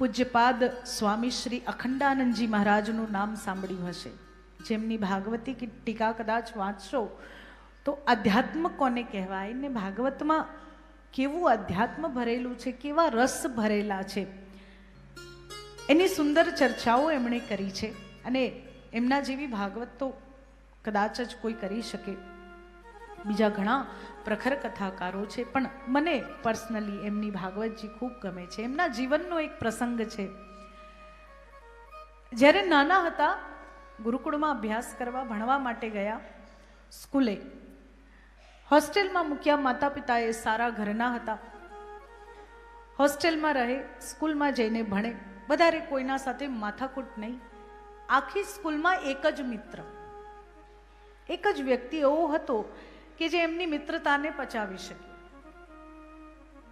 પૂજ્યપાદ સ્વામી શ્રી અખંડાનંદજી મહારાજનું નામ સાંભળ્યું હશે, જેમની ભાગવતી की ટીકા કદાચ વાંચશો તો અધ્યાત્મ કોને કહેવાય ને ભાગવતમાં કેવું અધ્યાત્મ ભરેલું છે, કેવા રસ ભરેલા છે, એની સુંદર ચર્ચાઓ એમણે કરી છે. અને એમના જેવી ભાગવત તો કદાચ જ કોઈ કરી શકે. બીજા ઘણા પ્રખર કથાકારો છે, પણ મને પર્સનલી એમની ભાગવતજી ખૂબ ગમે છે. એમના જીવનનો એક પ્રસંગ છે. જ્યારે નાના હતા, ગુરુકુળમાં અભ્યાસ કરવા ભણવા માટે ગયા, સ્કૂલે હોસ્ટેલમાં મૂક્યા. માતા પિતા એ સારા ઘરના હતા, હોસ્ટેલમાં રહે, સ્કૂલમાં જઈને ભણે, વધારે કોઈના સાથે માથાકૂટ નહીં. આખી સ્કૂલમાં એક જ મિત્ર, એક જ વ્યક્તિ એવો હતો કે જે એમની મિત્રતાને પચાવી શકે.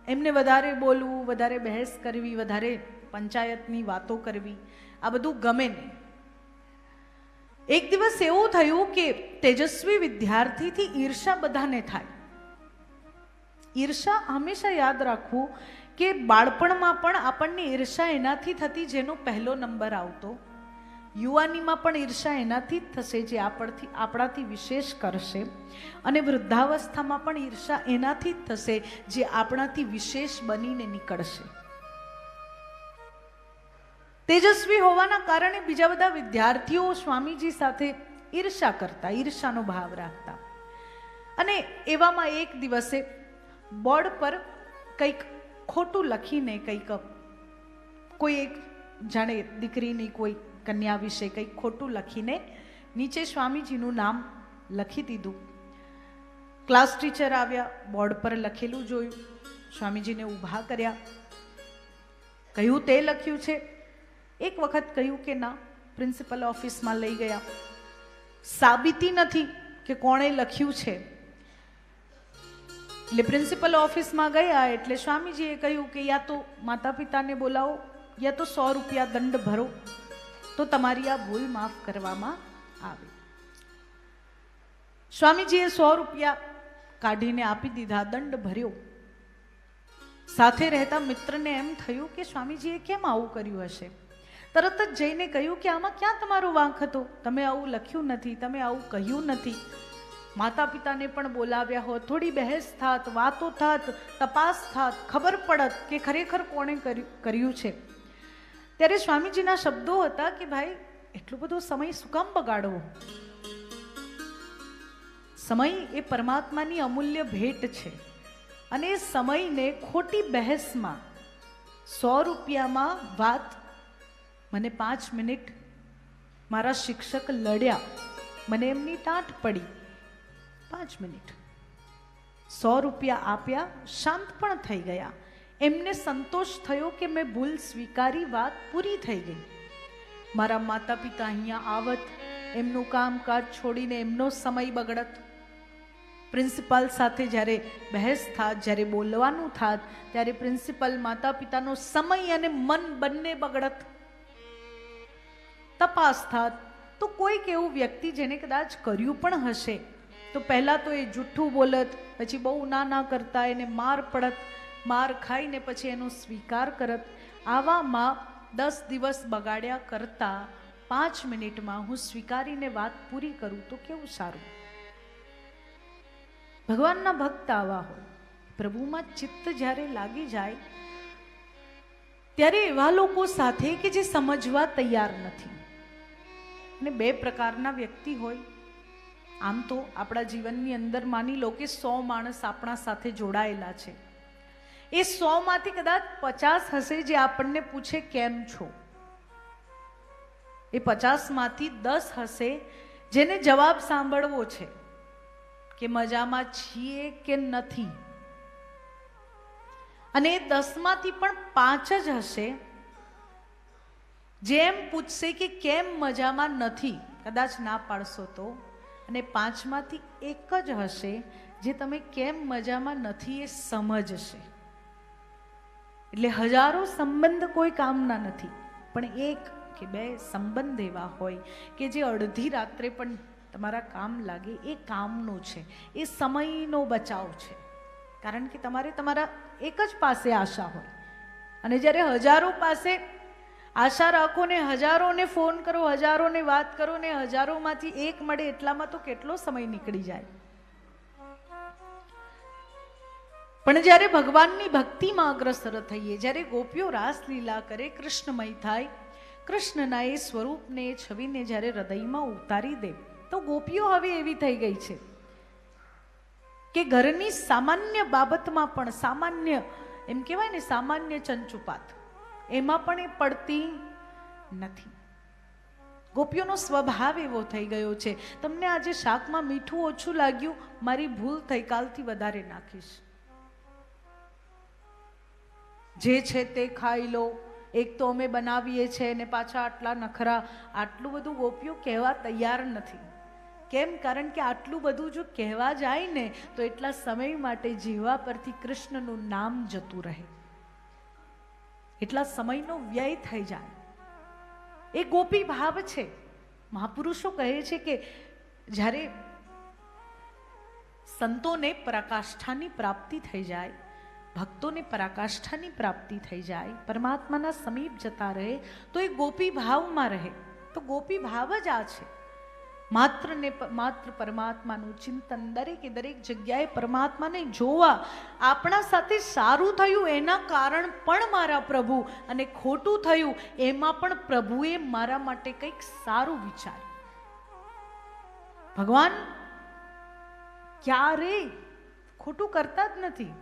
એમને વધારે બોલવું, વધારે બહેસ કરવી, વધારે પંચાયતની વાતો કરવી, આ બધું ગમે નહીં. એક દિવસ એવું થયું કે તેજસ્વી વિદ્યાર્થીથી ઈર્ષા બધાને થાય. ઈર્ષા હંમેશા યાદ રાખવું કે બાળપણમાં પણ આપણને ઈર્ષા એનાથી થતી જેનો પહેલો નંબર આવતો, યુવાનીમાં પણ ઈર્ષા એનાથી જ થશે જે આપણાથી વિશેષ કરશે, અને વૃદ્ધાવસ્થામાં પણ ઈર્ષા એનાથી જ થશે જે આપણાથી વિશેષ બનીને નીકળશે. તેજસ્વી હોવાના કારણે બીજા બધા વિદ્યાર્થીઓ સ્વામીજી સાથે ઈર્ષા કરતા, ઈર્ષાનો ભાવ રાખતા. અને એવામાં એક દિવસે બોર્ડ પર કંઈક ખોટું લખીને, કંઈક કોઈ એક જાણે દીકરીની કોઈ કન્યા વિશે કંઈક ખોટું લખીને નીચે સ્વામીજીનું નામ લખી દીધું. ક્લાસ ટીચર આવ્યા, બોર્ડ પર લખેલું જોયું, સ્વામીજીને ઊભા કર્યા, કહ્યું તે લખ્યું છે? એક વખત કહ્યું કે ના. પ્રિન્સિપલ ઓફિસમાં લઈ ગયા, સાબિતી નથી કે કોણે લખ્યું છે. એટલે પ્રિન્સિપલ ઓફિસમાં ગયા એટલે સ્વામીજીએ કહ્યું કે યા તો માતા પિતાને બોલાવો, યા તો 100 રૂપિયા દંડ ભરો તો તમારી આ ભૂલ માફ કરવામાં આવે. સ્વામીજીએ 100 રૂપિયા કાઢીને આપી દીધા, દંડ ભર્યો. સાથે રહેતા મિત્રને એમ થયું કે સ્વામીજીએ કેમ આવું કર્યું હશે. તરત જ જઈને કહ્યું કે આમાં ક્યાં તમારો વાંક હતો, તમે આવું લખ્યું નથી, તમે આવું કહ્યું નથી. માતા પિતાને પણ બોલાવ્યા હોત, થોડી બહેસ થાત, વાતો થાત, તપાસ થાત, ખબર પડત કે ખરેખર કોણે કર્યું છે. ત્યારે સ્વામીજીના શબ્દો હતા કે ભાઈ, એટલો બધો સમય શું કામ બગાડવો? સમય એ પરમાત્માની અમૂલ્ય ભેટ છે, અને એ સમયને ખોટી બહેસમાં 100 રૂપિયામાં વાત, મને 5 મિનિટ મારા શિક્ષક લડ્યા, મને એમની ટાંટ પડી, 5 મિનિટ 100 રૂપિયા આપ્યા, શાંત પણ થઈ ગયા. એમને સંતોષ થયો કે મેં ભૂલ સ્વીકારી, વાત પૂરી થઈ ગઈ. મારા માતા પિતા અહીંયા આવત, એમનું કામકાજ છોડીને એમનો સમય બગડત. પ્રિન્સિપાલ સાથે જ્યારે બહેસ થાત, જ્યારે બોલવાનું થાત, ત્યારે પ્રિન્સિપલ માતા પિતાનો સમય અને મન બંને બગડત. તપાસ થાત તો કોઈક એવું વ્યક્તિ જેને કદાચ કર્યું પણ હશે તો પહેલાં તો એ જૂઠું બોલત, પછી બહુ ના કરતા એને માર પડત, માર ખાઈને પછી એનો સ્વીકાર કરત. આવામાં 10 દિવસ બગાડ્યા કરતા 5 મિનિટમાં હું સ્વીકારીને વાત પૂરી કરું તો કેવું સારું. ભગવાનના ભક્ત આવા હોય, પ્રભુમાં ચિત્ત જ્યારે લાગી જાય ત્યારે એવા લોકો સાથે કે જે સમજવા તૈયાર નથી. અને 2 પ્રકારના વ્યક્તિ હોય. આમ તો આપણા જીવનની અંદર માની લો કે 100 માણસ આપણા સાથે જોડાયેલા છે. એ 100 માંથી કદાચ 50 હશે જે આપણને પૂછે કેમ છો. એ 50 માંથી 10 હશે જેને જવાબ સાંભળવો છે કે મજામાં છીએ કે નથી. અને એ 10 માંથી પણ 5 જ હશે જેમ પૂછશે કે કેમ મજામાં નથી, કદાચ ના પાડશો તો. અને 5 માંથી 1 જ હશે જે તમે કેમ મજામાં નથી એ સમજશે. એટલે હજારો સંબંધ કોઈ કામના નથી, પણ 1 કે 2 સંબંધ એવા હોય કે જે અડધી રાત્રે પણ તમારા કામ લાગે. એ કામનો છે, એ સમયનો બચાવ છે. કારણ કે તમારે તમારા એક જ પાસે આશા હોય, અને જ્યારે હજારો પાસે આશા રાખો ને હજારોને ફોન કરો, હજારોને વાત કરો ને હજારોમાંથી એક મળે એટલામાં તો કેટલો સમય નીકળી જાય. પણ જ્યારે ભગવાનની ભક્તિમાં અગ્રસર થઈએ, જ્યારે ગોપીઓ રાસલીલા કરે, કૃષ્ણમય થાય, કૃષ્ણના એ સ્વરૂપને એ છવિને જ્યારે હૃદયમાં ઉતારી દે, તો ગોપીઓ હવે એવી થઈ ગઈ છે કે ઘરની સામાન્ય બાબતમાં પણ, સામાન્ય એમ કહેવાય ને સામાન્ય ચંચુપાત, એમાં પણ એ પડતી નથી. ગોપીઓનો સ્વભાવ એવો થઈ ગયો છે, તમને આજે શાકમાં મીઠું ઓછું લાગ્યું, મારી ભૂલ થઈ, કાલથી વધારે નાખીશ, જે છે તે ખાઈ લો, એક તો અમે બનાવીએ છીએ ને પાછા આટલા નખરા. આટલું બધું ગોપીઓ કહેવા તૈયાર નથી. કેમ? કારણ કે આટલું બધું જો કહેવા જાય ને તો એટલા સમય માટે જીવા પરથી કૃષ્ણનું નામ જતું રહે, એટલા સમયનો વ્યય થઈ જાય. એ ગોપી ભાવ છે. મહાપુરુષો કહે છે કે જ્યારે સંતોને પરાકાષ્ઠાની પ્રાપ્તિ થઈ જાય, ભક્તોને પરાકાષ્ઠાની પ્રાપ્તિ થઈ જાય, પરમાત્માના સમીપ જતા રહે, તો એ ગોપી ભાવમાં રહે. તો ગોપી ભાવ જ આ છે. માત્ર ને માત્ર પરમાત્માનું ચિંતન, દરેકે દરેક જગ્યાએ પરમાત્માને જોવા. આપણા સાથે સારું થયું એના કારણ પણ મારા પ્રભુ, અને ખોટું થયું એમાં પણ પ્રભુએ મારા માટે કંઈક સારું વિચાર્યું. ભગવાન ક્યારે ખોટું કરતા જ નથી.